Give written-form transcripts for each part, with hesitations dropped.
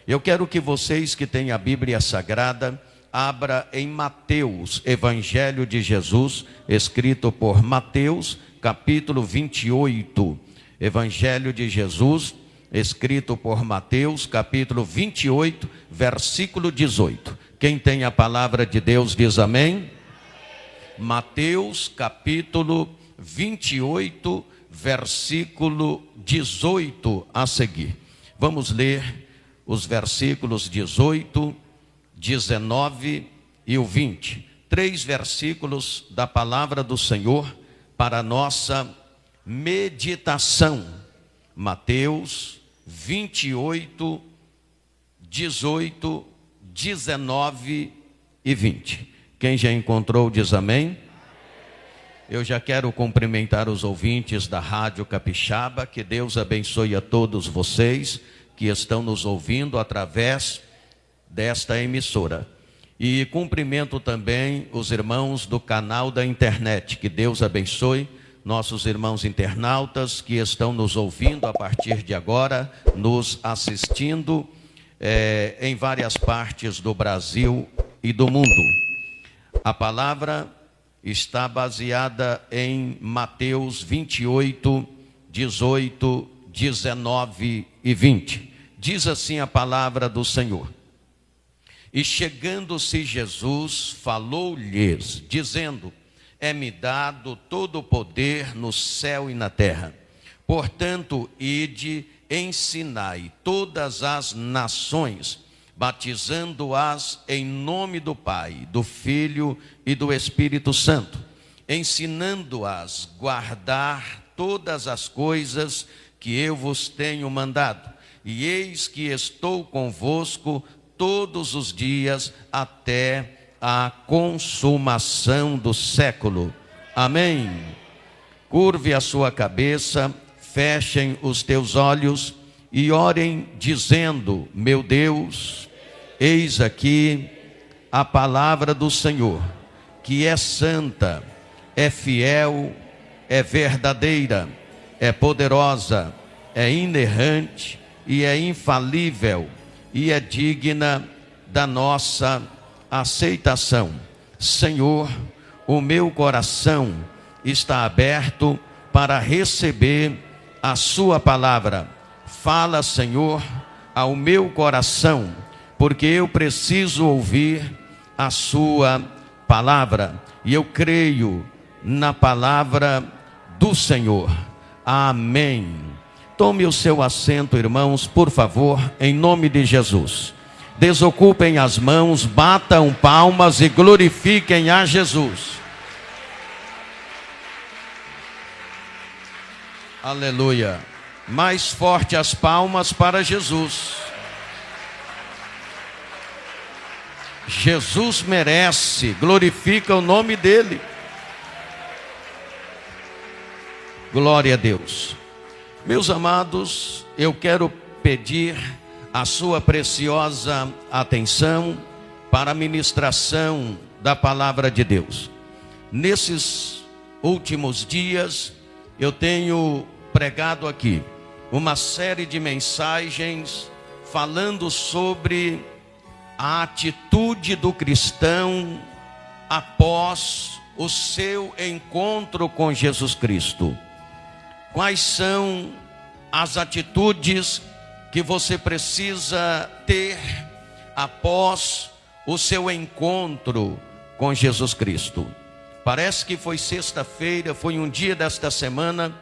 Eu quero que vocês que têm a Bíblia Sagrada, abra em Mateus, Evangelho de Jesus, escrito por Mateus, capítulo 28. Evangelho de Jesus, escrito por Mateus, capítulo 28, versículo 18. Quem tem a palavra de Deus diz amém. Mateus, capítulo 28, versículo 18 a seguir. Vamos ler os versículos 18, 19 e o 20. 3 versículos da palavra do Senhor para a nossa meditação. Mateus 28, 18, 19 e 20. Quem já encontrou diz amém. Eu já quero cumprimentar os ouvintes da Rádio Capixaba, que Deus abençoe a todos vocês que estão nos ouvindo através desta emissora. E cumprimento também os irmãos do canal da internet, que Deus abençoe nossos irmãos internautas que estão nos ouvindo a partir de agora, nos assistindo em várias partes do Brasil e do mundo. A palavra está baseada em Mateus 28, 18, 19 e 20. Diz assim a palavra do Senhor. E chegando-se Jesus, falou-lhes, dizendo: é-me dado todo o poder no céu e na terra. Portanto, ide, ensinai todas as nações, batizando-as em nome do Pai, do Filho e do Espírito Santo, ensinando-as guardar todas as coisas que eu vos tenho mandado. E eis que estou convosco todos os dias até a consumação do século. Amém. Curve a sua cabeça, fechem os teus olhos e orem dizendo: meu Deus, eis aqui a palavra do Senhor, que é santa, é fiel, é verdadeira, é poderosa, é inerrante e é infalível e é digna da nossa aceitação. Senhor, o meu coração está aberto para receber a sua palavra. Fala, Senhor, ao meu coração, porque eu preciso ouvir a sua palavra. E eu creio na palavra do Senhor. Amém. Tome o seu assento, irmãos, por favor, em nome de Jesus. Desocupem as mãos, batam palmas e glorifiquem a Jesus. Aleluia. Mais forte as palmas para Jesus. Jesus merece, glorifica o nome dele. Glória a Deus. Meus amados, eu quero pedir a sua preciosa atenção para a ministração da palavra de Deus. Nesses últimos dias, eu tenho pregado aqui uma série de mensagens falando sobre a atitude do cristão após o seu encontro com Jesus Cristo. Quais são as atitudes que você precisa ter após o seu encontro com Jesus Cristo? Parece que foi sexta-feira, foi um dia desta semana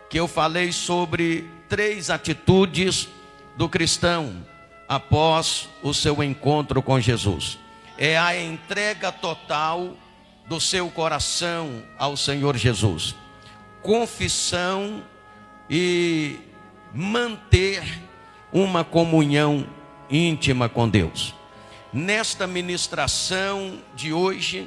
que eu falei sobre 3 atitudes do cristão após o seu encontro com Jesus. É a entrega total do seu coração ao Senhor Jesus, confissão e manter uma comunhão íntima com Deus. Nesta ministração de hoje,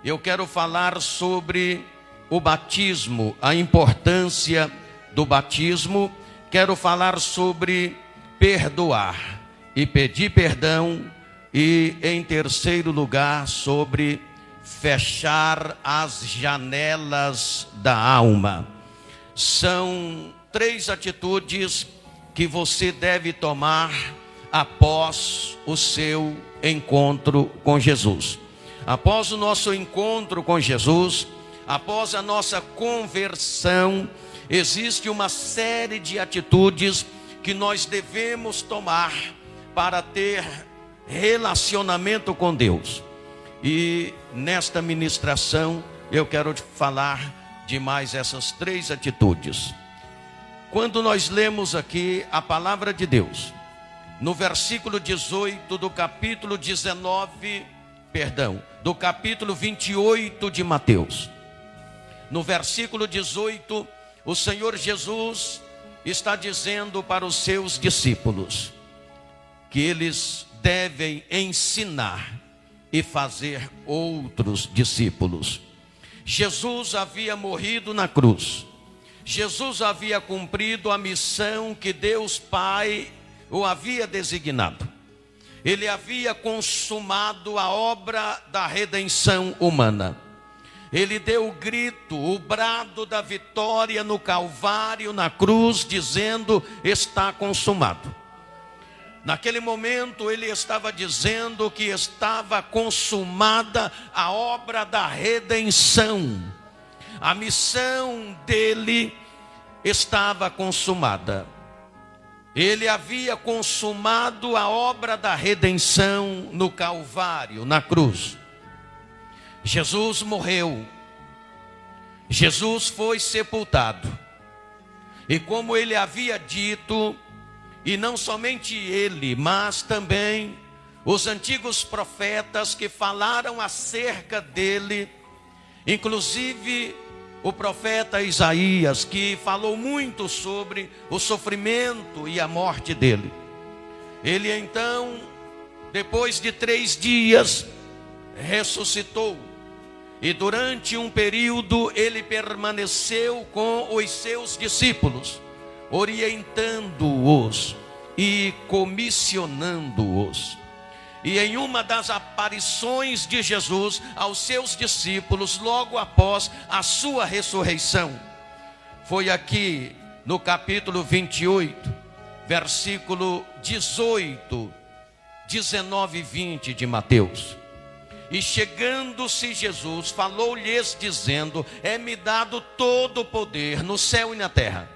eu quero falar sobre o batismo, a importância do batismo. Quero falar sobre perdoar e pedir perdão. E em terceiro lugar, sobre fechar as janelas da alma. São 3 atitudes que você deve tomar após o seu encontro com Jesus. Após o nosso encontro com Jesus, após a nossa conversão, existe uma série de atitudes que nós devemos tomar para ter relacionamento com Deus. E nesta ministração eu quero te falar de mais essas 3 atitudes. Quando nós lemos aqui a palavra de Deus, no versículo 18 do capítulo 28 de Mateus, no versículo 18, o Senhor Jesus está dizendo para os seus discípulos que eles devem ensinar e fazer outros discípulos. Jesus havia morrido na cruz. Jesus havia cumprido a missão que Deus Pai o havia designado. Ele havia consumado a obra da redenção humana. Ele deu o grito, o brado da vitória no Calvário, na cruz, dizendo: está consumado. Naquele momento ele estava dizendo que estava consumada a obra da redenção. A missão dele estava consumada. Ele havia consumado a obra da redenção no Calvário, na cruz. Jesus morreu. Jesus foi sepultado. E como ele havia dito, e não somente ele, mas também os antigos profetas que falaram acerca dele, inclusive o profeta Isaías, que falou muito sobre o sofrimento e a morte dele. Ele então, depois de 3 dias, ressuscitou. E durante um período ele permaneceu com os seus discípulos, orientando-os e comissionando-os. E em uma das aparições de Jesus aos seus discípulos, logo após a sua ressurreição, foi aqui no capítulo 28, versículo 18, 19 e 20 de Mateus. E chegando-se Jesus, falou-lhes dizendo: é-me dado todo o poder no céu e na terra.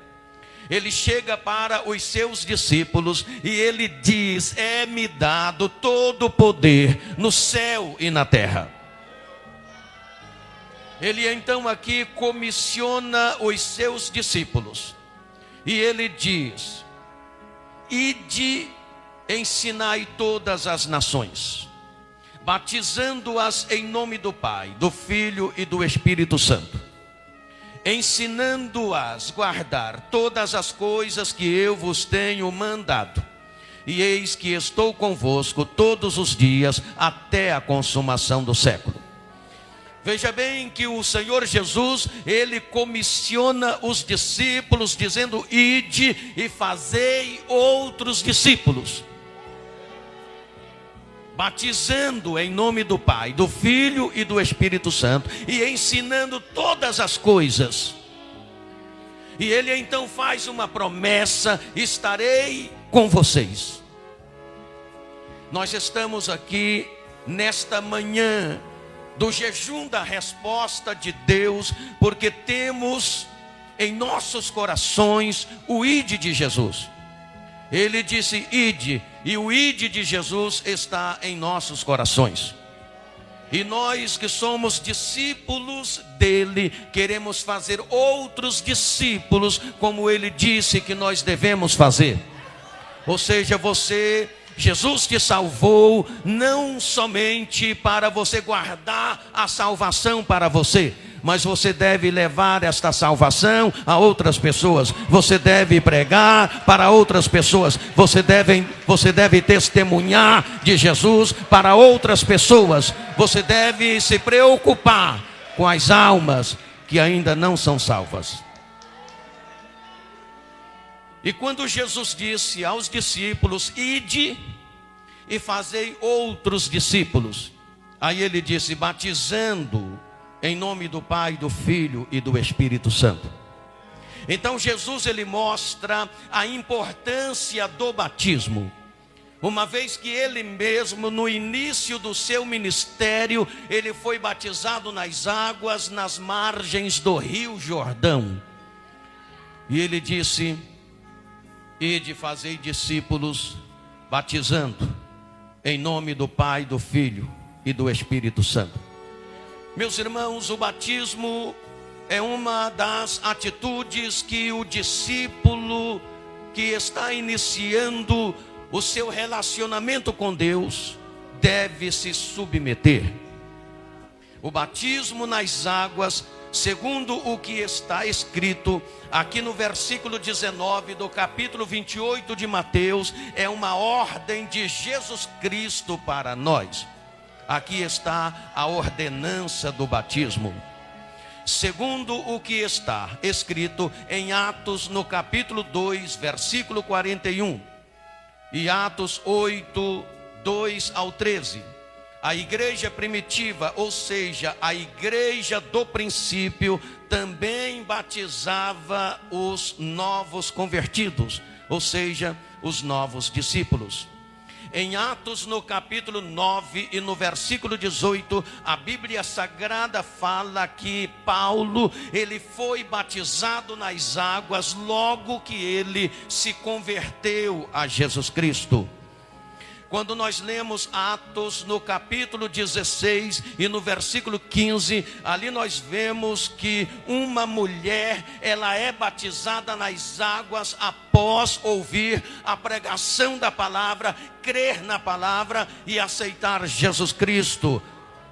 Ele chega para os seus discípulos e ele diz: é-me dado todo o poder no céu e na terra. Ele então aqui comissiona os seus discípulos. E ele diz: ide, ensinai todas as nações, batizando-as em nome do Pai, do Filho e do Espírito Santo, ensinando-as a guardar todas as coisas que eu vos tenho mandado. E eis que estou convosco todos os dias até a consumação do século. Veja bem que o Senhor Jesus, ele comissiona os discípulos dizendo: ide e fazei outros discípulos, batizando em nome do Pai, do Filho e do Espírito Santo, e ensinando todas as coisas. E ele então faz uma promessa: estarei com vocês. Nós estamos aqui nesta manhã do jejum da resposta de Deus, porque temos em nossos corações o ide de Jesus. Ele disse ide, e o ide de Jesus está em nossos corações. E nós que somos discípulos dele, queremos fazer outros discípulos, como ele disse que nós devemos fazer. Ou seja, Jesus te salvou não somente para você guardar a salvação para você, mas você deve levar esta salvação a outras pessoas. Você deve pregar para outras pessoas. Você deve testemunhar de Jesus para outras pessoas. Você deve se preocupar com as almas que ainda não são salvas. E quando Jesus disse aos discípulos: ide e fazei outros discípulos, aí ele disse: batizando em nome do Pai, do Filho e do Espírito Santo. Então Jesus, ele mostra a importância do batismo. uma vez que ele mesmo, no início do seu ministério, ele foi batizado nas águas, nas margens do rio Jordão. E ele disse: ide, fazei discípulos, batizando em nome do Pai, do Filho e do Espírito Santo. Meus irmãos, o batismo é uma das atitudes que o discípulo que está iniciando o seu relacionamento com Deus deve se submeter. O batismo nas águas, segundo o que está escrito aqui no versículo 19 do capítulo 28 de Mateus, é uma ordem de Jesus Cristo para nós. Aqui está a ordenança do batismo. Segundo o que está escrito em Atos, no capítulo 2, versículo 41, e Atos 8, 2 ao 13. A igreja primitiva, ou seja, a igreja do princípio, também batizava os novos convertidos, ou seja, os novos discípulos. Em Atos, no capítulo 9 e no versículo 18, a Bíblia Sagrada fala que Paulo, ele foi batizado nas águas logo que ele se converteu a Jesus Cristo. Quando nós lemos Atos no capítulo 16 e no versículo 15, ali nós vemos que uma mulher, ela é batizada nas águas após ouvir a pregação da palavra, crer na palavra e aceitar Jesus Cristo.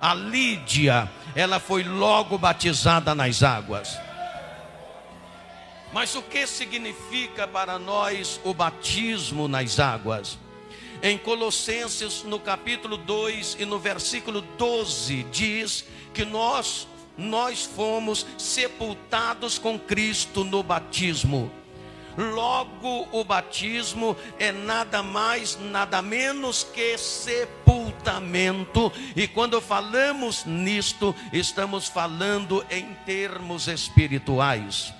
A Lídia, ela foi logo batizada nas águas. Mas o que significa para nós o batismo nas águas? Em Colossenses, no capítulo 2 e no versículo 12, diz que nós fomos sepultados com Cristo no batismo. Logo, o batismo é nada mais, nada menos que sepultamento. E quando falamos nisto, estamos falando em termos espirituais.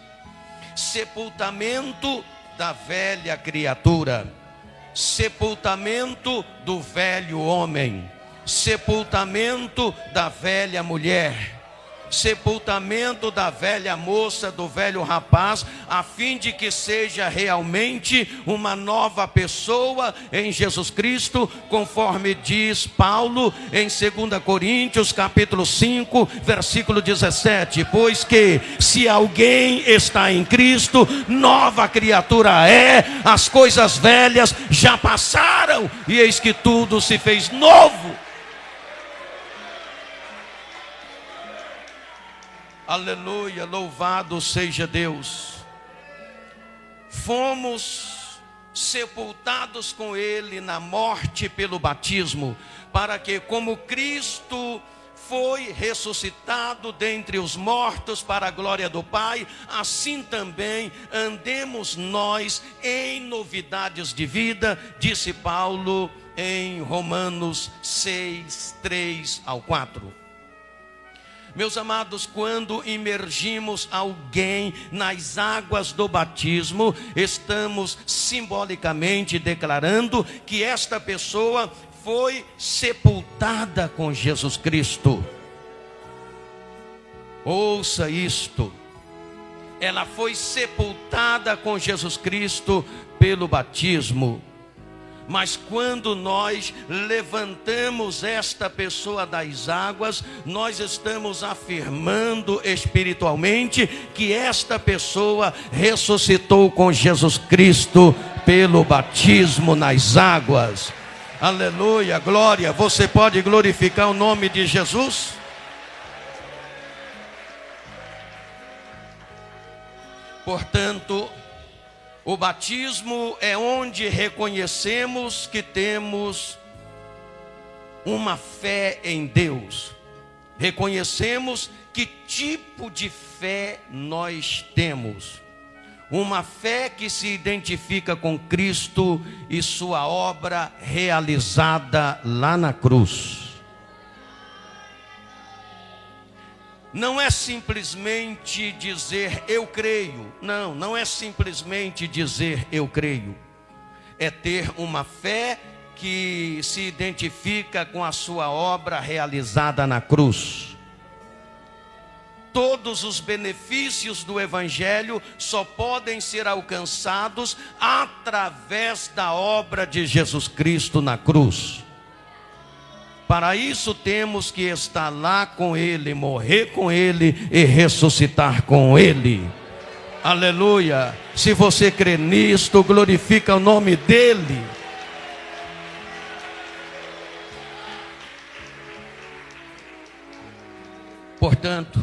Sepultamento da velha criatura, sepultamento do velho homem, sepultamento da velha mulher, sepultamento da velha moça, do velho rapaz, a fim de que seja realmente uma nova pessoa em Jesus Cristo, conforme diz Paulo em 2 Coríntios capítulo 5, versículo 17, pois que se alguém está em Cristo, nova criatura é, as coisas velhas já passaram, e eis que tudo se fez novo. Aleluia, louvado seja Deus. Fomos sepultados com Ele na morte pelo batismo, para que, como Cristo foi ressuscitado dentre os mortos para a glória do Pai, assim também andemos nós em novidades de vida, disse Paulo em Romanos 6, 3 ao 4. Meus amados, quando imergimos alguém nas águas do batismo, estamos simbolicamente declarando que esta pessoa foi sepultada com Jesus Cristo. Ouça isto: ela foi sepultada com Jesus Cristo pelo batismo. Mas quando nós levantamos esta pessoa das águas, nós estamos afirmando espiritualmente que esta pessoa ressuscitou com Jesus Cristo pelo batismo nas águas. Aleluia, glória. Você pode glorificar o nome de Jesus? Portanto, o batismo é onde reconhecemos que temos uma fé em Deus. Reconhecemos que tipo de fé nós temos. Uma fé que se identifica com Cristo e sua obra realizada lá na cruz. Não é simplesmente dizer eu creio. Não é simplesmente dizer eu creio. É ter uma fé que se identifica com a sua obra realizada na cruz. Todos os benefícios do Evangelho só podem ser alcançados através da obra de Jesus Cristo na cruz. Para isso temos que estar lá com Ele, morrer com Ele e ressuscitar com Ele. Aleluia! Se você crê nisto, glorifica o nome dEle. Portanto,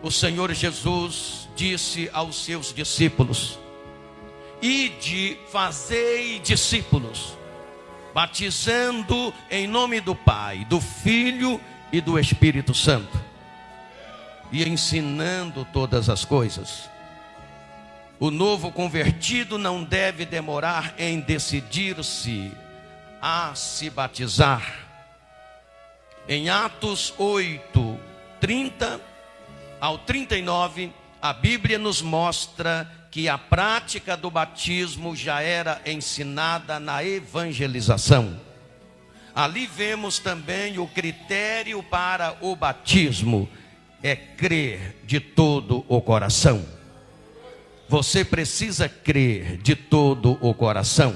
o Senhor Jesus disse aos seus discípulos: ide, fazei discípulos, batizando em nome do Pai, do Filho e do Espírito Santo, e ensinando todas as coisas. O novo convertido não deve demorar em decidir-se a se batizar. Em Atos 8, 30 ao 39, a Bíblia nos mostra que a prática do batismo já era ensinada na evangelização. Ali vemos também o critério para o batismo: é crer de todo o coração. Você precisa crer de todo o coração.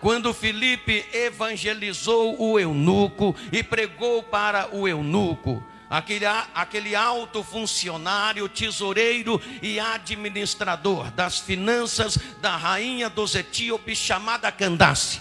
Quando Filipe evangelizou o eunuco e pregou para o eunuco, aquele alto funcionário, tesoureiro e administrador das finanças da rainha dos etíopes, chamada Candace.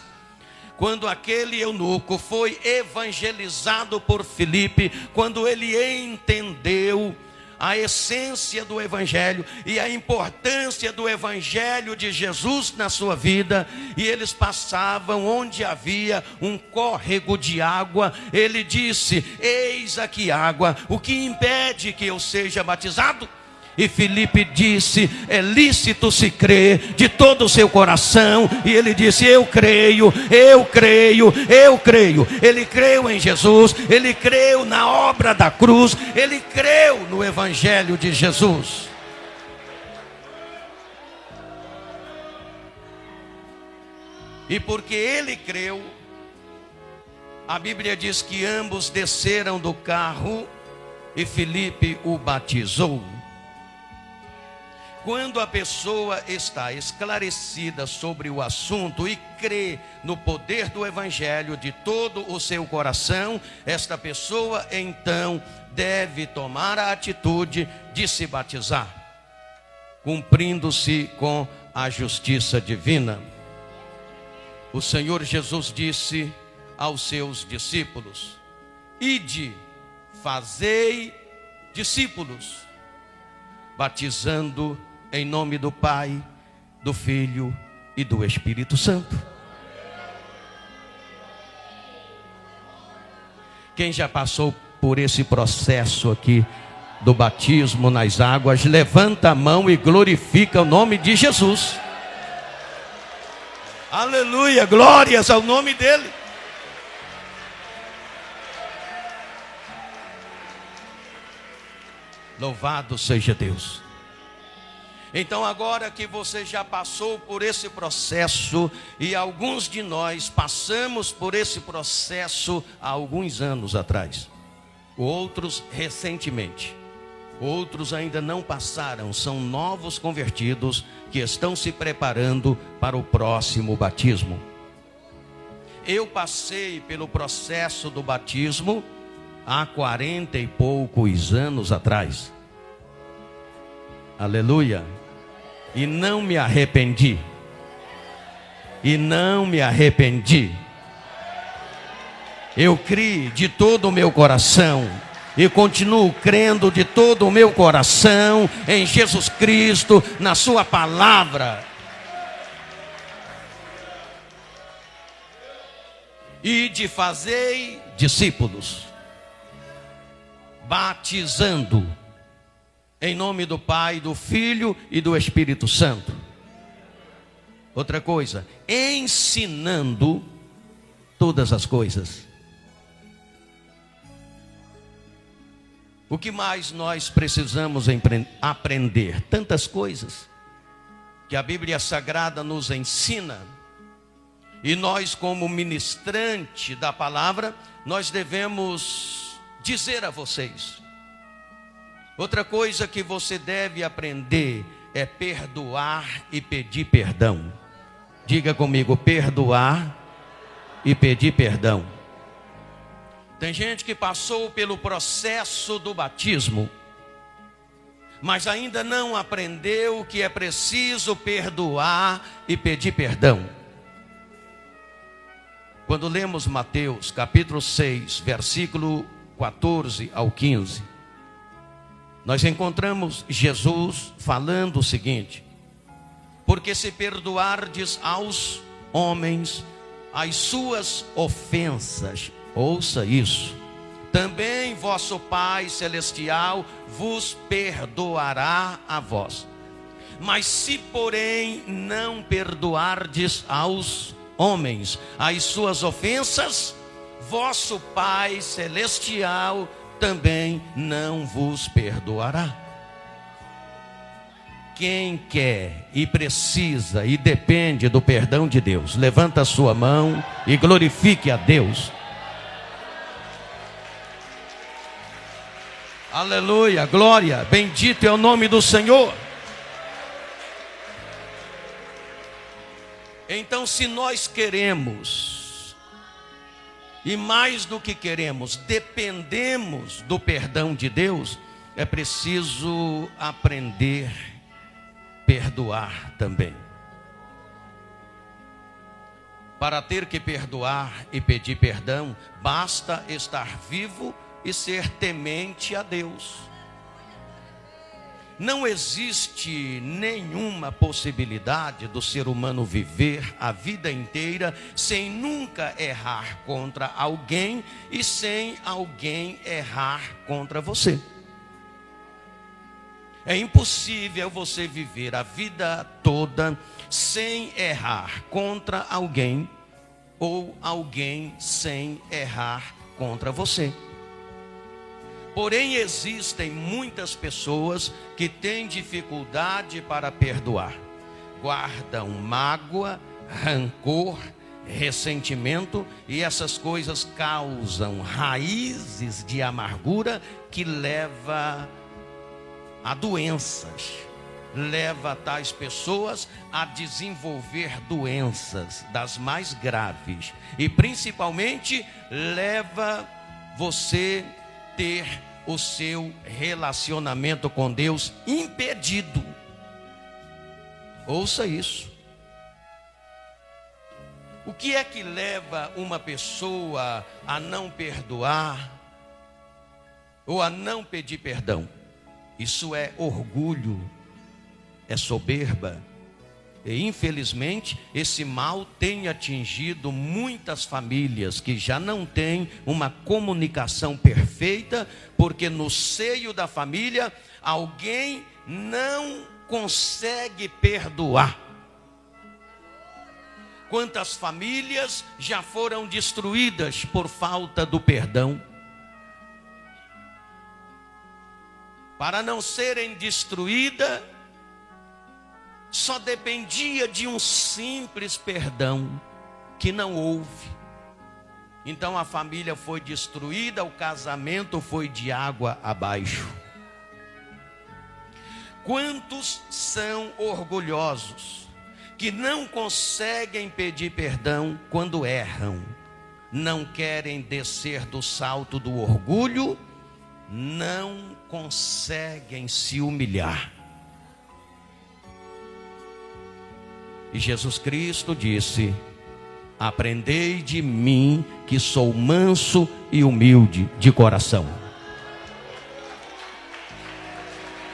Quando aquele eunuco foi evangelizado por Filipe, quando ele entendeu a essência do Evangelho e a importância do Evangelho de Jesus na sua vida, e eles passavam onde havia um córrego de água, ele disse: eis aqui água, o que impede que eu seja batizado? E Filipe disse: é lícito se crer de todo o seu coração. E ele disse: eu creio, eu creio, eu creio. Ele creu em Jesus, ele creu na obra da cruz, ele creu no Evangelho de Jesus. E porque ele creu, a Bíblia diz que ambos desceram do carro e Filipe o batizou. Quando a pessoa está esclarecida sobre o assunto e crê no poder do Evangelho de todo o seu coração, esta pessoa então deve tomar a atitude de se batizar, cumprindo-se com a justiça divina. O Senhor Jesus disse aos seus discípulos: ide, fazei discípulos, batizando em nome do Pai, do Filho e do Espírito Santo. Quem já passou por esse processo aqui do batismo nas águas, levanta a mão e glorifica o nome de Jesus. Aleluia, glórias ao nome dele. Louvado seja Deus. Então, agora que você já passou por esse processo, e alguns de nós passamos por esse processo há alguns anos atrás, outros recentemente, outros ainda não passaram, são novos convertidos que estão se preparando para o próximo batismo. Eu passei pelo processo do batismo há 40 e poucos anos atrás. Aleluia. E não me arrependi. E não me arrependi. Eu criei de todo o meu coração e continuo crendo de todo o meu coração em Jesus Cristo, na sua palavra. E de fazer discípulos, batizando em nome do Pai, do Filho e do Espírito Santo. Outra coisa, ensinando todas as coisas. O que mais nós precisamos aprender? Tantas coisas que a Bíblia Sagrada nos ensina. E nós, como ministrante da palavra, nós devemos dizer a vocês. Outra coisa que você deve aprender é perdoar e pedir perdão. Diga comigo, perdoar e pedir perdão. Tem gente que passou pelo processo do batismo, mas ainda não aprendeu que é preciso perdoar e pedir perdão. Quando lemos Mateus capítulo 6, versículo 14 ao 15, nós encontramos Jesus falando o seguinte: porque se perdoardes aos homens as suas ofensas, ouça isso, também vosso Pai Celestial vos perdoará a vós. Mas se porém não perdoardes aos homens as suas ofensas, vosso Pai Celestial também não vos perdoará. Quem quer e precisa e depende do perdão de Deus, levanta a sua mão e glorifique a Deus. Aleluia, glória, bendito é o nome do Senhor. Então, se nós queremos, e mais do que queremos, dependemos do perdão de Deus, é preciso aprender a perdoar também. Para ter que perdoar e pedir perdão, basta estar vivo e ser temente a Deus. Não existe nenhuma possibilidade do ser humano viver a vida inteira sem nunca errar contra alguém e sem alguém errar contra você. É impossível você viver a vida toda sem errar contra alguém ou alguém sem errar contra você. Porém, existem muitas pessoas que têm dificuldade para perdoar. Guardam mágoa, rancor, ressentimento, e essas coisas causam raízes de amargura que leva a doenças, leva tais pessoas a desenvolver doenças das mais graves e principalmente leva você ter o seu relacionamento com Deus impedido. Ouça isso. O que é que leva uma pessoa a não perdoar ou a não pedir perdão? Isso é orgulho, é soberba. E infelizmente esse mal tem atingido muitas famílias que já não têm uma comunicação perfeita, porque no seio da família alguém não consegue perdoar. Quantas famílias já foram destruídas por falta do perdão? Para não serem destruídas, só dependia de um simples perdão que não houve. Então a família foi destruída, o casamento foi de água abaixo. Quantos são orgulhosos que não conseguem pedir perdão quando erram, não querem descer do salto do orgulho, não conseguem se humilhar. E Jesus Cristo disse: aprendei de mim, que sou manso e humilde de coração.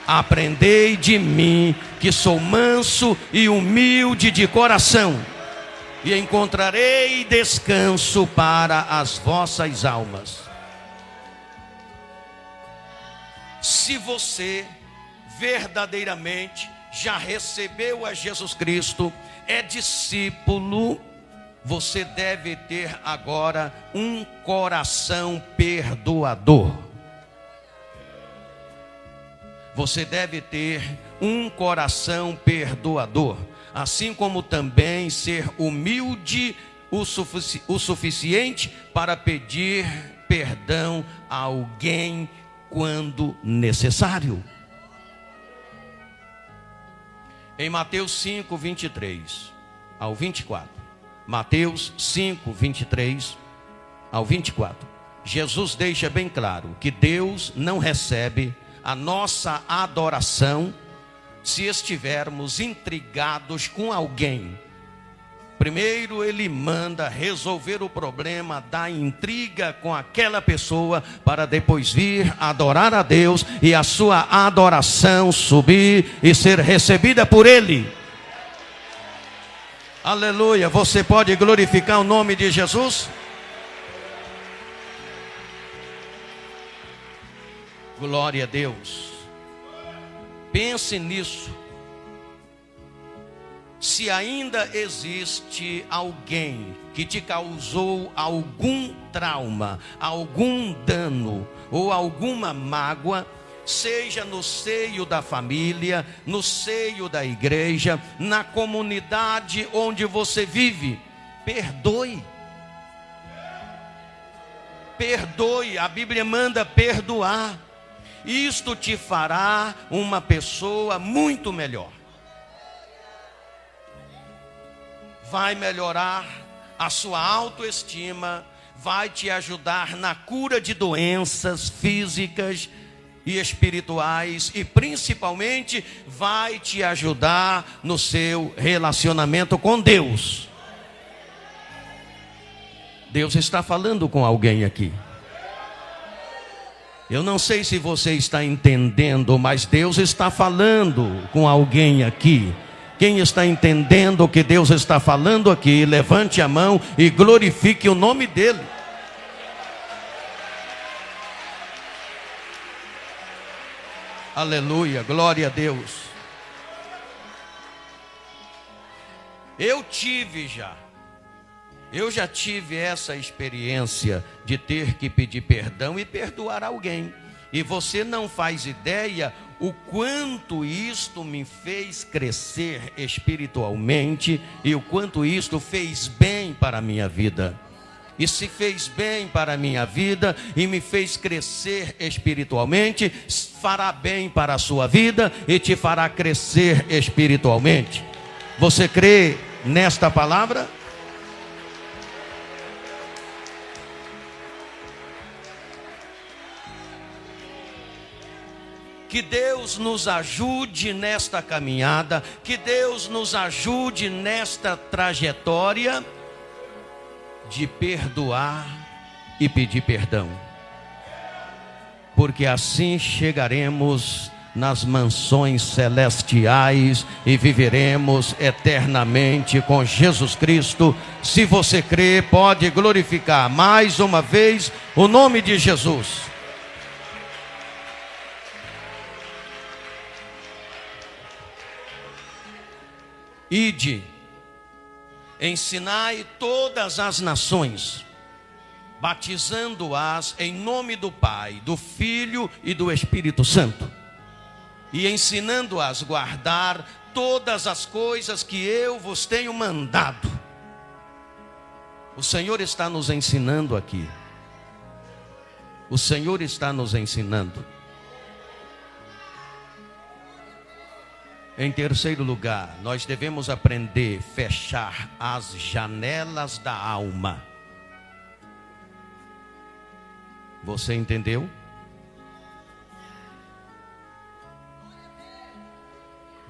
Aprendei de mim, que sou manso e humilde de coração, e encontrarei descanso para as vossas almas. Se você verdadeiramente já recebeu a Jesus Cristo, é discípulo, você deve ter agora um coração perdoador. Você deve ter um coração perdoador, assim como também ser humilde o suficiente para pedir perdão a alguém quando necessário. Em Mateus 5, 23 ao 24. Mateus 5, 23 ao 24. Jesus deixa bem claro que Deus não recebe a nossa adoração se estivermos intrigados com alguém. Primeiro ele manda resolver o problema da intriga com aquela pessoa, para depois vir adorar a Deus e a sua adoração subir e ser recebida por ele. Aleluia. Você pode glorificar o nome de Jesus? Glória a Deus. Pense nisso. Se ainda existe alguém que te causou algum trauma, algum dano ou alguma mágoa, seja no seio da família, no seio da igreja, na comunidade onde você vive, perdoe. Perdoe, a Bíblia manda perdoar. Isto te fará uma pessoa muito melhor. Vai melhorar a sua autoestima, vai te ajudar na cura de doenças físicas e espirituais, e principalmente vai te ajudar no seu relacionamento com Deus. Deus está falando com alguém aqui. Eu não sei se você está entendendo, mas Deus está falando com alguém aqui. Quem está entendendo o que Deus está falando aqui, levante a mão e glorifique o nome dele. Aleluia, glória a Deus. Eu já tive essa experiência de ter que pedir perdão e perdoar alguém. E você não faz ideia o quanto isto me fez crescer espiritualmente e o quanto isto fez bem para a minha vida. E se fez bem para a minha vida e me fez crescer espiritualmente, fará bem para a sua vida e te fará crescer espiritualmente. Você crê nesta palavra? Que Deus nos ajude nesta caminhada, que Deus nos ajude nesta trajetória de perdoar e pedir perdão, porque assim chegaremos nas mansões celestiais e viveremos eternamente com Jesus Cristo. Se você crê, pode glorificar mais uma vez o nome de Jesus. Ide, ensinai todas as nações, batizando-as em nome do Pai, do Filho e do Espírito Santo, e ensinando-as a guardar todas as coisas que eu vos tenho mandado. O Senhor está nos ensinando aqui. O Senhor está nos ensinando. Em terceiro lugar, nós devemos aprender a fechar as janelas da alma. Você entendeu?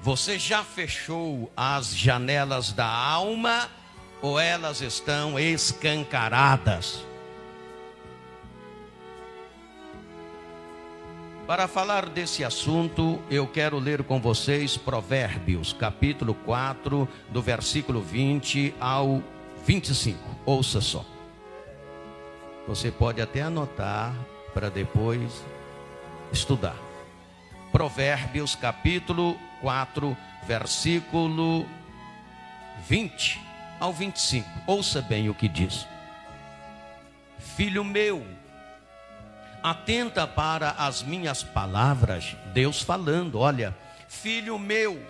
Você já fechou as janelas da alma ou elas estão escancaradas? Para falar desse assunto, eu quero ler com vocês Provérbios, capítulo 4, do versículo 20 ao 25. Ouça só. Você pode até anotar para depois estudar. Provérbios, capítulo 4, versículo 20 ao 25. Ouça bem o que diz. Filho meu, atenta para as minhas palavras. Deus falando, olha, filho meu,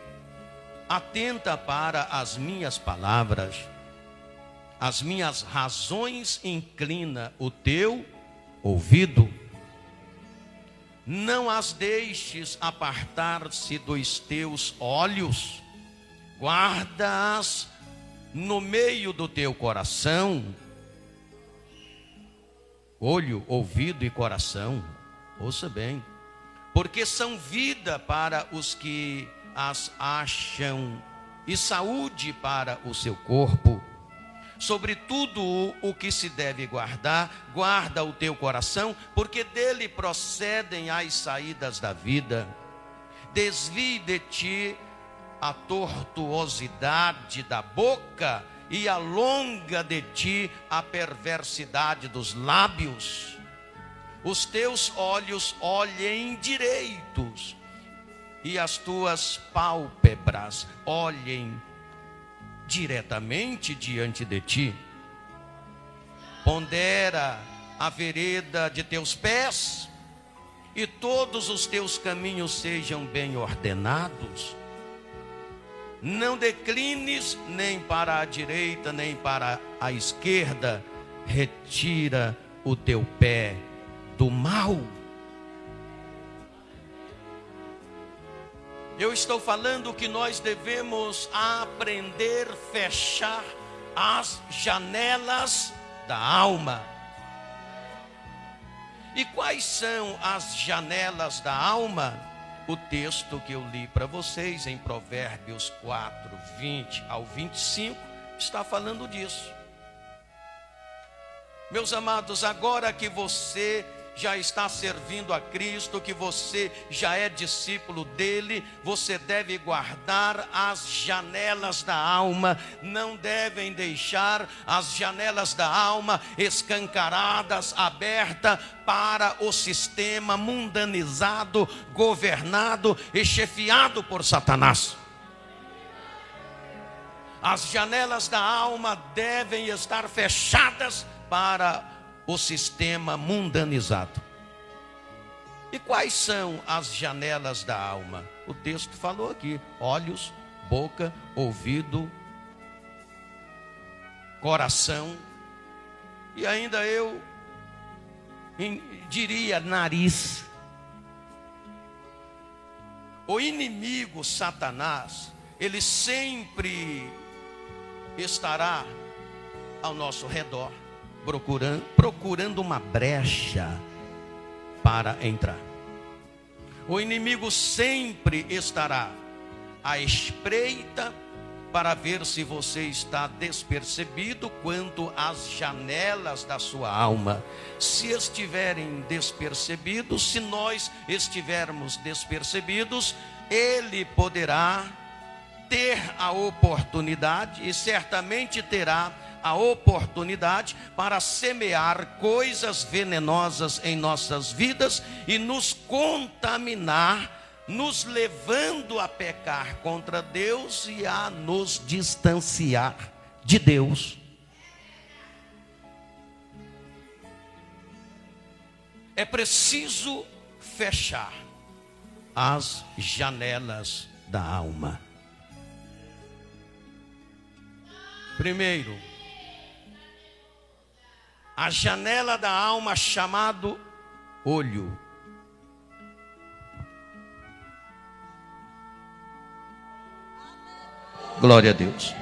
atenta para as minhas palavras, as minhas razões inclina o teu ouvido. Não as deixes apartar-se dos teus olhos, guarda-as no meio do teu coração. Olho, ouvido e coração, ouça bem, porque são vida para os que as acham e saúde para o seu corpo. Sobretudo o que se deve guardar, guarda o teu coração, porque dele procedem as saídas da vida. Desvie de ti a tortuosidade da boca e alonga de ti a perversidade dos lábios. Os teus olhos olhem direitos e as tuas pálpebras olhem diretamente diante de ti. Pondera a vereda de teus pés e todos os teus caminhos sejam bem ordenados. Não declines nem para a direita nem para a esquerda. Retira o teu pé do mal. Eu estou falando que nós devemos aprender a fechar as janelas da alma. E quais são as janelas da alma? O texto que eu li para vocês em Provérbios 4, 20 ao 25, está falando disso. Meus amados, agora que você já está servindo a Cristo, que você já é discípulo dele, você deve guardar as janelas da alma. Não devem deixar as janelas da alma escancaradas, abertas para o sistema mundanizado, governado e chefiado por Satanás. As janelas da alma devem estar fechadas para o sistema mundanizado. E quais são as janelas da alma? O texto falou aqui: olhos, boca, ouvido, coração, e ainda eu diria nariz. O inimigo Satanás, ele sempre estará ao nosso redor, procurando uma brecha para entrar. O inimigo sempre estará à espreita para ver se você está despercebido quanto às janelas da sua alma. Se estiverem despercebidos, se nós estivermos despercebidos, ele poderá ter a oportunidade, e certamente terá a oportunidade para semear coisas venenosas em nossas vidas e nos contaminar, nos levando a pecar contra Deus e a nos distanciar de Deus. É preciso fechar as janelas da alma. Primeiro, a janela da alma chamado olho. Glória a Deus.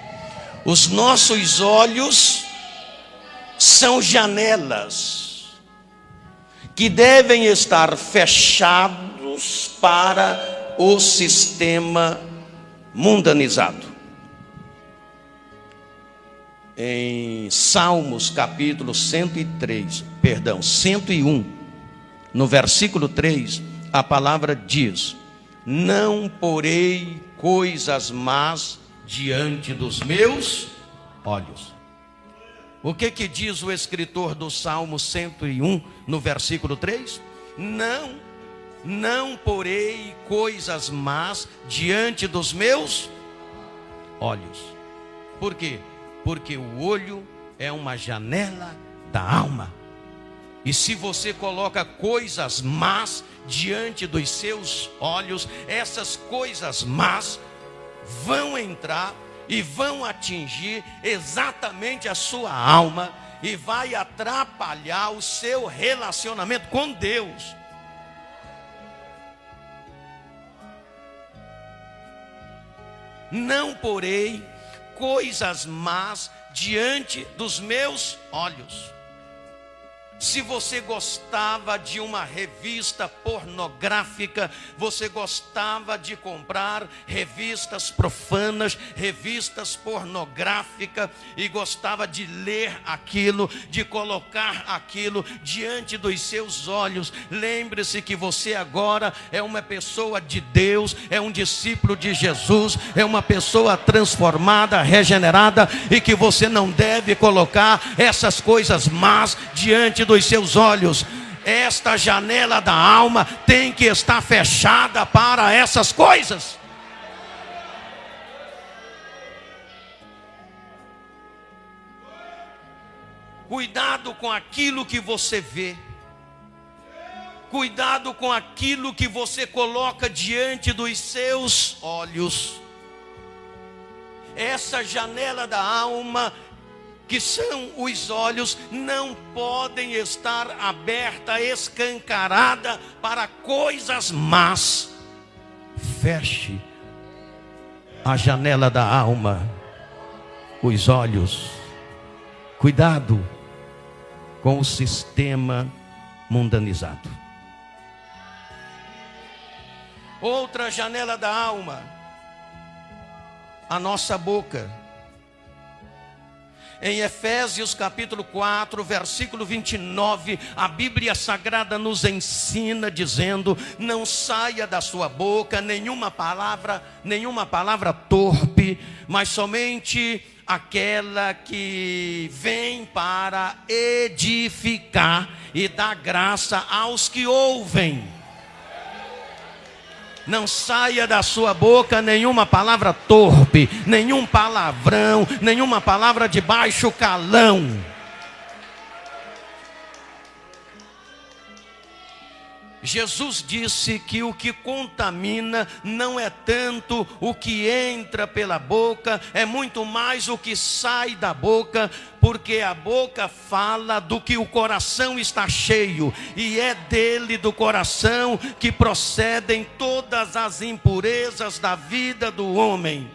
Os nossos olhos são janelas que devem estar fechados para o sistema mundanizado. Em Salmos capítulo 101, no versículo 3, a palavra diz: não porei coisas más diante dos meus olhos. O que diz o escritor do Salmo 101, no versículo 3? Não porei coisas más diante dos meus olhos. Por quê? Porque o olho é uma janela da alma. E se você coloca coisas más diante dos seus olhos, essas coisas más vão entrar e vão atingir exatamente a sua alma e vai atrapalhar o seu relacionamento com Deus. Não porei coisas más diante dos meus olhos. Se você gostava de uma revista pornográfica, você gostava de comprar revistas profanas, revistas pornográficas, e gostava de ler aquilo, de colocar aquilo diante dos seus olhos, lembre-se que você agora é uma pessoa de Deus, é um discípulo de Jesus, é uma pessoa transformada, regenerada, e que você não deve colocar essas coisas más diante dos seus olhos. Esta janela da alma tem que estar fechada para essas coisas. Cuidado com aquilo que você vê. Cuidado com aquilo que você coloca diante dos seus olhos. Essa janela da alma, que são os olhos, não podem estar aberta, escancarada para coisas más. Feche a janela da alma, os olhos. Cuidado com o sistema mundanizado. Outra janela da alma, a nossa boca. Em Efésios capítulo 4, versículo 29, a Bíblia Sagrada nos ensina dizendo: não saia da sua boca nenhuma palavra torpe, mas somente aquela que vem para edificar e dar graça aos que ouvem. Não saia da sua boca nenhuma palavra torpe, nenhum palavrão, nenhuma palavra de baixo calão. Jesus disse que o que contamina não é tanto o que entra pela boca, é muito mais o que sai da boca, porque a boca fala do que o coração está cheio, e é dele, do coração, que procedem todas as impurezas da vida do homem.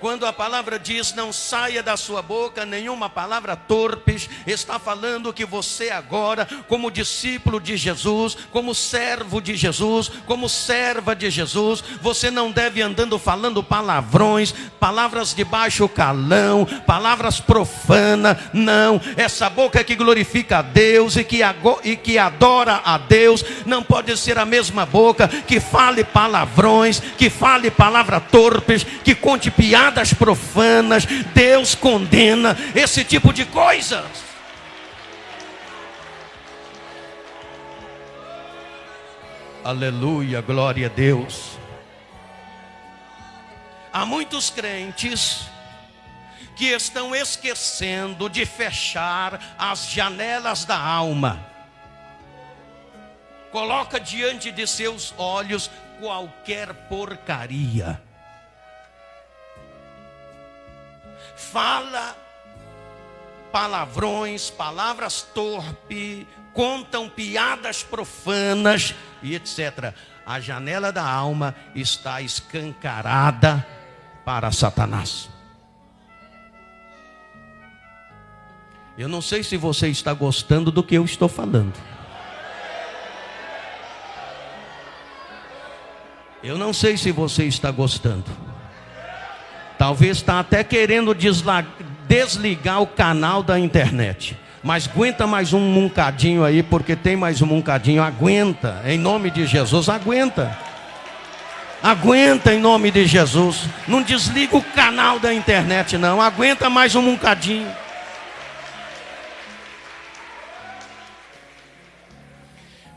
Quando a palavra diz não saia da sua boca nenhuma palavra torpe, está falando que você agora, como discípulo de Jesus, como servo de Jesus, como serva de Jesus, você não deve andando falando palavrões, palavras de baixo calão, palavras profanas. Não, essa boca que glorifica a Deus e que adora a Deus, não pode ser a mesma boca que fale palavrões, que fale palavras torpes, que conte piadas profanas. Deus condena esse tipo de coisas. Aleluia, glória a Deus. Há muitos crentes que estão esquecendo de fechar as janelas da alma. Coloca diante de seus olhos qualquer porcaria. Fala palavrões, palavras torpes, contam piadas profanas e etc. A janela da alma está escancarada para Satanás. Eu não sei se você está gostando do que eu estou falando. Eu não sei se você está gostando. Talvez está até querendo desligar o canal da internet. Mas aguenta mais um moncadinho aí, porque tem mais um moncadinho. Aguenta, em nome de Jesus, aguenta. Aguenta em nome de Jesus. Não desliga o canal da internet não. Aguenta mais um moncadinho.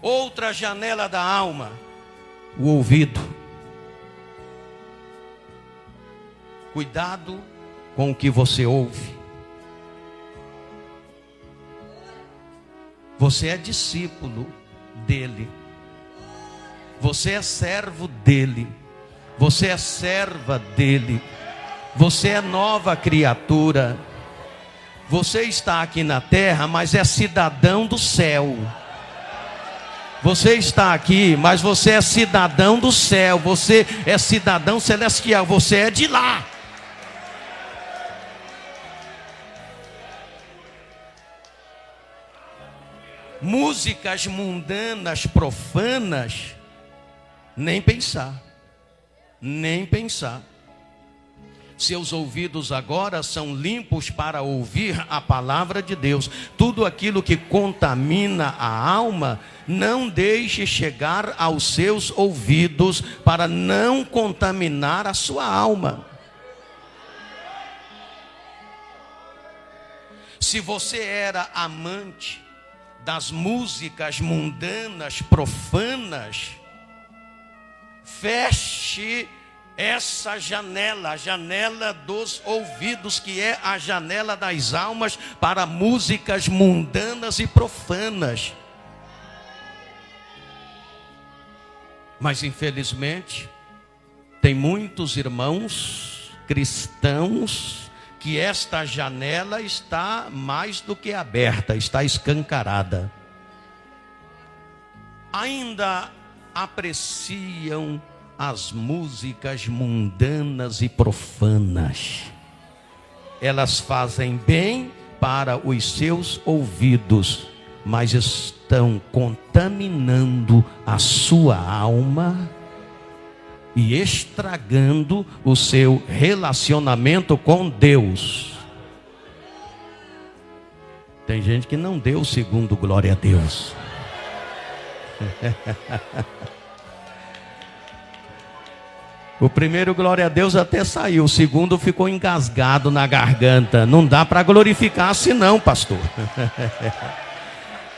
Outra janela da alma, o ouvido. Cuidado com o que você ouve. Você é discípulo dele. Você é servo dele. Você é serva dele. Você é nova criatura. Você está aqui na terra, mas é cidadão do céu. Você está aqui, mas você é cidadão do céu. Você é cidadão celestial. Você é de lá. Músicas mundanas, profanas, nem pensar. Nem pensar. Seus ouvidos agora são limpos para ouvir a palavra de Deus. Tudo aquilo que contamina a alma, não deixe chegar aos seus ouvidos, para não contaminar a sua alma. Se você era amante das músicas mundanas, profanas, feche essa janela, a janela dos ouvidos, que é a janela das almas para músicas mundanas e profanas. Mas infelizmente, tem muitos irmãos cristãos que esta janela está mais do que aberta, está escancarada. Ainda apreciam as músicas mundanas e profanas. Elas fazem bem para os seus ouvidos, mas estão contaminando a sua alma e estragando o seu relacionamento com Deus. Tem gente que não deu o segundo glória a Deus. O primeiro glória a Deus até saiu, o segundo ficou engasgado na garganta. Não dá para glorificar assim não, pastor.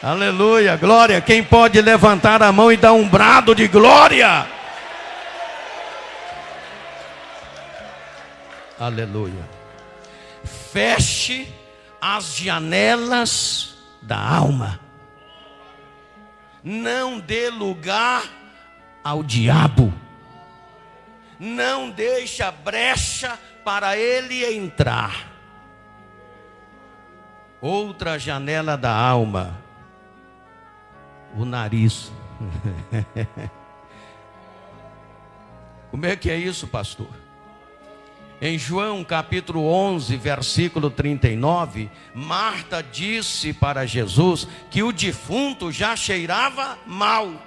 Aleluia, glória. Quem pode levantar a mão e dar um brado de glória? Aleluia. Feche as janelas da alma. Não dê lugar ao diabo. Não deixa brecha para ele entrar. Outra janela da alma, o nariz. Como é que é isso, pastor? Em João capítulo 11, versículo 39, Marta disse para Jesus que o defunto já cheirava mal.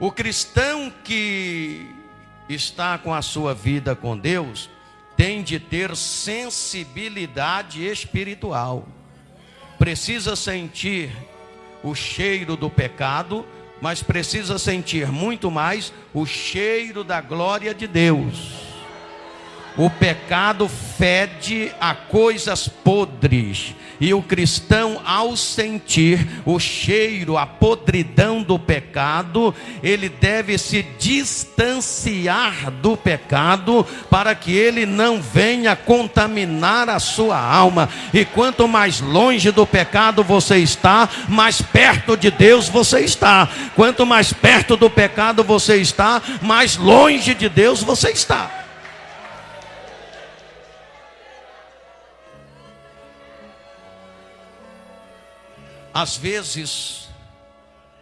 O cristão que está com a sua vida com Deus tem de ter sensibilidade espiritual. Precisa sentir o cheiro do pecado, mas precisa sentir muito mais o cheiro da glória de Deus. O pecado fede a coisas podres, e o cristão, ao sentir o cheiro, a podridão do pecado, ele deve se distanciar do pecado, para que ele não venha contaminar a sua alma. E quanto mais longe do pecado você está, mais perto de Deus você está. Quanto mais perto do pecado você está, mais longe de Deus você está. Às vezes,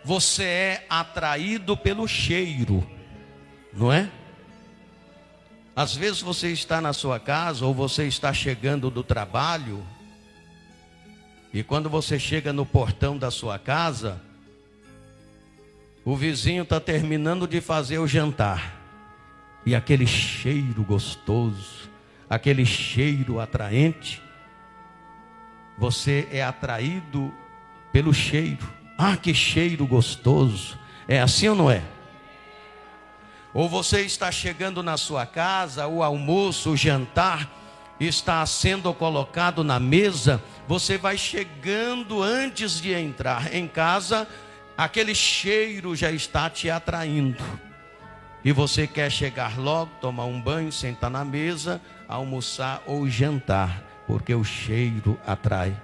você é atraído pelo cheiro, não é? Às vezes você está na sua casa, ou você está chegando do trabalho, e quando você chega no portão da sua casa, o vizinho está terminando de fazer o jantar, e aquele cheiro gostoso, aquele cheiro atraente, você é atraído pelo cheiro. Ah, que cheiro gostoso. É assim ou não é? Ou você está chegando na sua casa, o almoço, o jantar está sendo colocado na mesa, você vai chegando antes de entrar em casa, aquele cheiro já está te atraindo. E você quer chegar logo, tomar um banho, sentar na mesa, almoçar ou jantar, porque o cheiro atrai.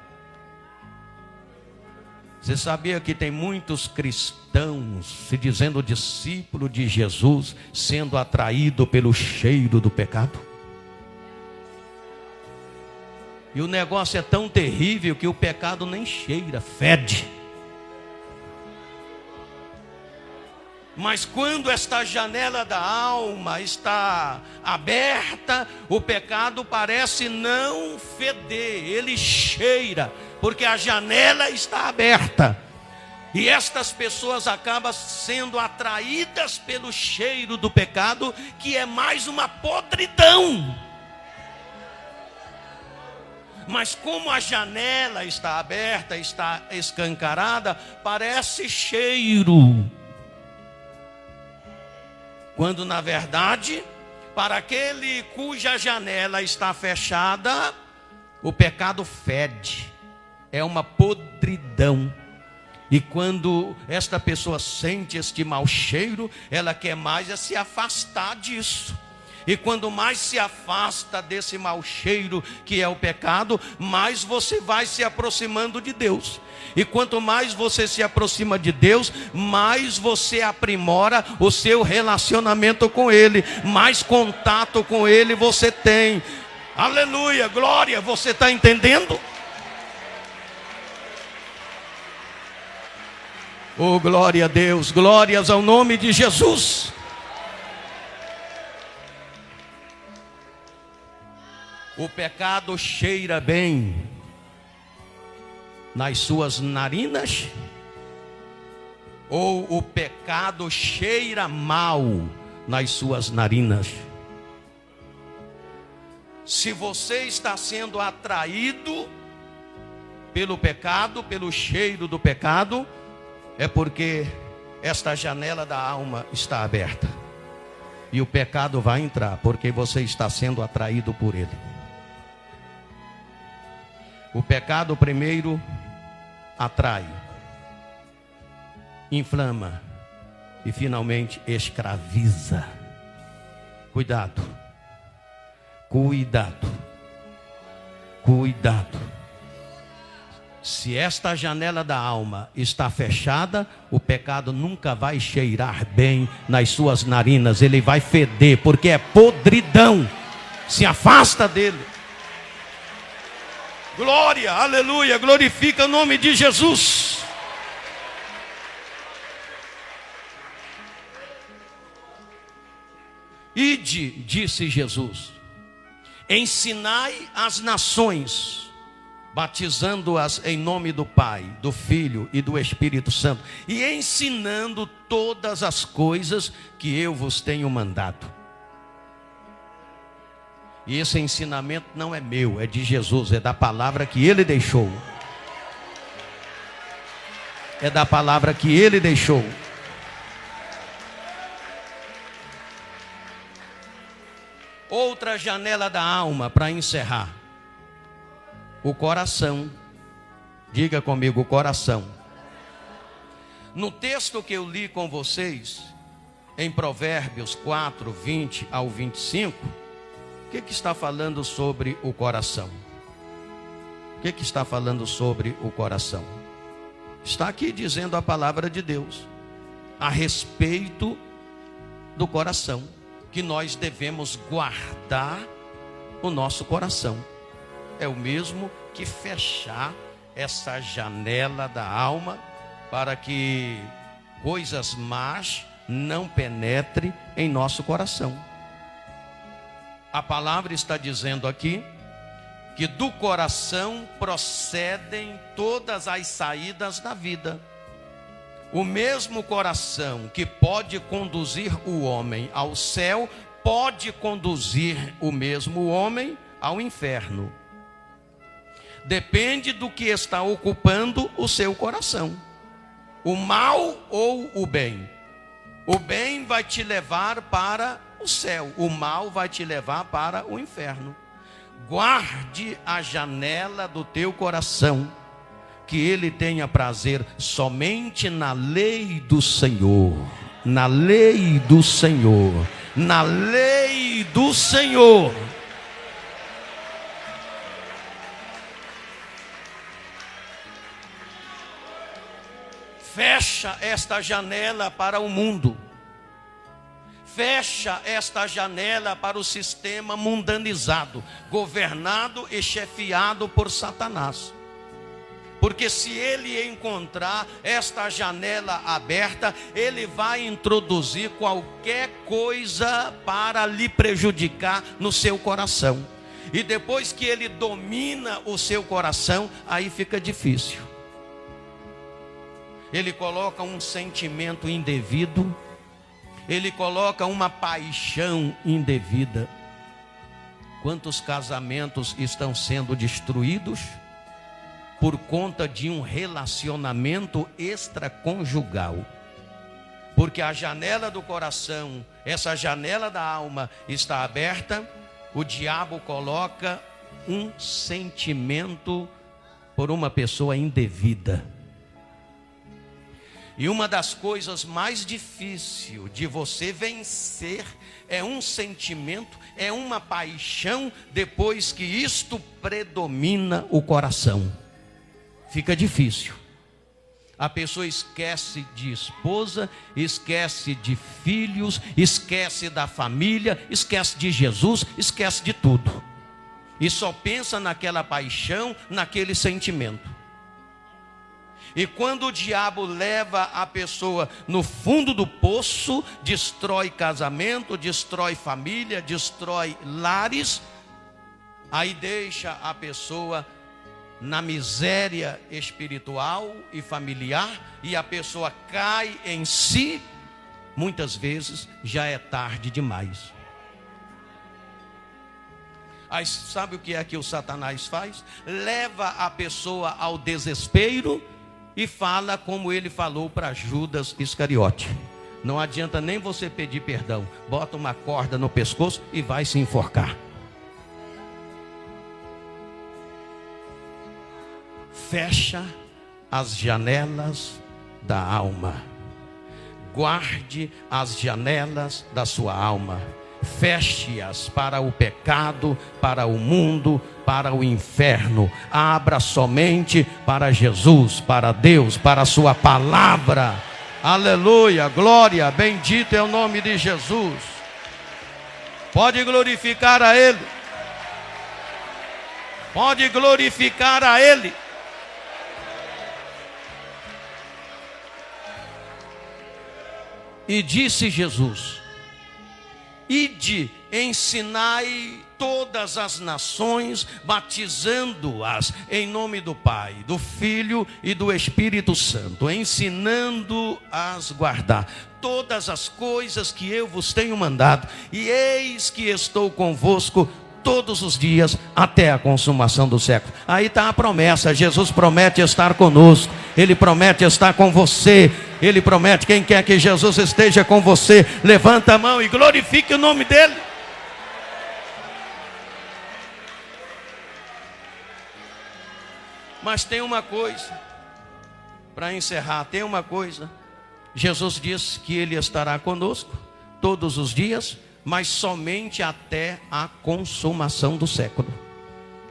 Você sabia que tem muitos cristãos se dizendo discípulo de Jesus, sendo atraído pelo cheiro do pecado? E o negócio é tão terrível que o pecado nem cheira, fede. Mas quando esta janela da alma está aberta, o pecado parece não feder, ele cheira, porque a janela está aberta. E estas pessoas acabam sendo atraídas pelo cheiro do pecado, que é mais uma podridão. Mas como a janela está aberta, está escancarada, parece cheiro. Quando na verdade, para aquele cuja janela está fechada, o pecado fede, é uma podridão. E quando esta pessoa sente este mau cheiro, ela quer mais é se afastar disso. E quando mais se afasta desse mau cheiro que é o pecado, mais você vai se aproximando de Deus. E quanto mais você se aproxima de Deus, mais você aprimora o seu relacionamento com Ele, mais contato com Ele você tem. Aleluia, glória, você está entendendo? Oh, glória a Deus, glórias ao nome de Jesus. O pecado cheira bem nas suas narinas, ou o pecado cheira mal nas suas narinas? Se você está sendo atraído pelo pecado, pelo cheiro do pecado, é porque esta janela da alma está aberta. E o pecado vai entrar, porque você está sendo atraído por ele. O pecado primeiro atrai, inflama e finalmente escraviza. Cuidado, cuidado, cuidado. Se esta janela da alma está fechada, o pecado nunca vai cheirar bem nas suas narinas, ele vai feder, porque é podridão. Se afasta dele. Glória, aleluia, glorifica o nome de Jesus. Ide, disse Jesus, ensinai as nações, batizando-as em nome do Pai, do Filho e do Espírito Santo, e ensinando todas as coisas que eu vos tenho mandado. E esse ensinamento não é meu, é de Jesus, é da palavra que Ele deixou. É da palavra que Ele deixou. Outra janela da alma para encerrar. O coração. Diga comigo, o coração. No texto que eu li com vocês, em Provérbios 4, 20 ao 25, o que está falando sobre o coração? O que está falando sobre o coração? Está aqui dizendo a palavra de Deus a respeito do coração, que nós devemos guardar o nosso coração. É o mesmo que fechar essa janela da alma para que coisas más não penetrem em nosso coração. A palavra está dizendo aqui que do coração procedem todas as saídas da vida. O mesmo coração que pode conduzir o homem ao céu, pode conduzir o mesmo homem ao inferno. Depende do que está ocupando o seu coração, o mal ou o bem. O bem vai te levar para o céu, o mal vai te levar para o inferno. Guarde a janela do teu coração, que ele tenha prazer somente na lei do Senhor, na lei do Senhor, na lei do Senhor. Fecha esta janela para o mundo. Fecha esta janela para o sistema mundanizado, governado e chefiado por Satanás. Porque se ele encontrar esta janela aberta, ele vai introduzir qualquer coisa para lhe prejudicar no seu coração. E depois que ele domina o seu coração, aí fica difícil. Ele coloca um sentimento indevido, ele coloca uma paixão indevida. Quantos casamentos estão sendo destruídos por conta de um relacionamento extraconjugal? Porque a janela do coração, essa janela da alma está aberta, o diabo coloca um sentimento por uma pessoa indevida. E uma das coisas mais difíceis de você vencer é um sentimento, é uma paixão, depois que isto predomina o coração. Fica difícil. A pessoa esquece de esposa, esquece de filhos, esquece da família, esquece de Jesus, esquece de tudo. E só pensa naquela paixão, naquele sentimento. E quando o diabo leva a pessoa no fundo do poço, destrói casamento, destrói família, destrói lares, aí deixa a pessoa na miséria espiritual e familiar, e a pessoa cai em si, muitas vezes já é tarde demais. Aí sabe o que é que o Satanás faz? Leva a pessoa ao desespero e fala como ele falou para Judas Iscariote. Não adianta nem você pedir perdão, bota uma corda no pescoço e vai se enforcar. Fecha as janelas da alma. Guarde as janelas da sua alma. Feche-as para o pecado, para o mundo, para o inferno. Abra somente para Jesus, para Deus, para a sua palavra. Aleluia, glória, bendito é o nome de Jesus. Pode glorificar a Ele. Pode glorificar a Ele. E disse Jesus: ide, ensinai todas as nações, batizando-as em nome do Pai, do Filho e do Espírito Santo, ensinando-as guardar todas as coisas que eu vos tenho mandado, e eis que estou convosco todos os dias até a consumação do século. Aí está a promessa. Jesus promete estar conosco, Ele promete estar com você, Ele promete. Quem quer que Jesus esteja com você, levanta a mão e glorifique o nome dEle. Mas tem uma coisa, para encerrar, tem uma coisa. Jesus disse que Ele estará conosco todos os dias, mas somente até a consumação do século.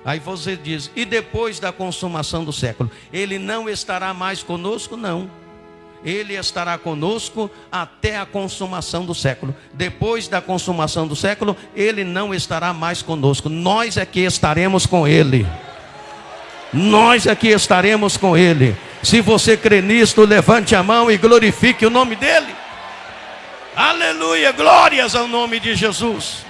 Aí você diz, e depois da consumação do século? Ele não estará mais conosco? Não. Ele estará conosco até a consumação do século. Depois da consumação do século, Ele não estará mais conosco. Nós é que estaremos com Ele. Nós é que estaremos com Ele. Se você crê nisto, levante a mão e glorifique o nome dEle. Aleluia, glórias ao nome de Jesus.